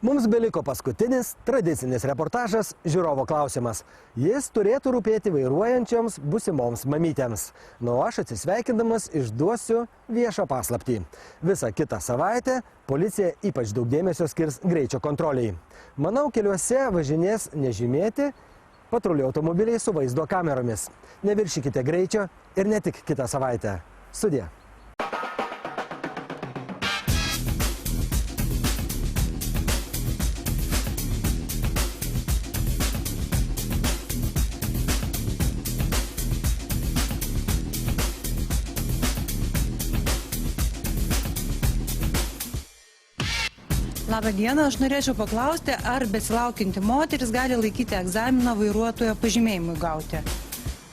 Mums beliko paskutinis, tradicinis reportažas žiūrovo klausimas. Jis turėtų rūpėti vairuojančioms busimoms mamytėms. Nu, aš atsisveikindamas išduosiu viešą paslaptį. Visą kitą savaitę policija ypač daug dėmesio skirs greičio kontroliai. Manau, keliuose važinės nežymėti patrulių automobiliai su vaizdo kameromis. Neviršykite greičio ir ne tik kitą savaitę. Sudie. Labą dieną, aš norėčiau paklausti, ar besilaukianti moteris gali laikyti egzaminą vairuotojo pažymėjimui gauti.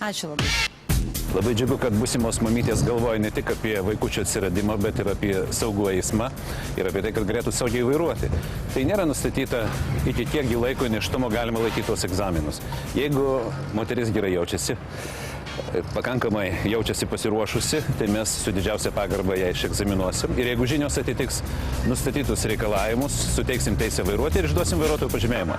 Ačiū labai. Labai džiugu, kad būsimos mamytės galvoja ne tik apie vaikučio atsiradimą, bet ir apie saugų eismą ir apie tai, kad galėtų saugiai vairuoti. Tai nėra nustatyta, iki kiek laiko nėštumo galima laikyti tos egzaminus. Jeigu moteris gerai jaučiasi, pakankamai jaučiasi pasiruošusi, tai mes su didžiausia pagarba ją išegzaminuosim. Ir jeigu žinios atitiks nustatytus reikalavimus, suteiksim teisę vairuoti ir išduosim vairuotojo pažymėjimą.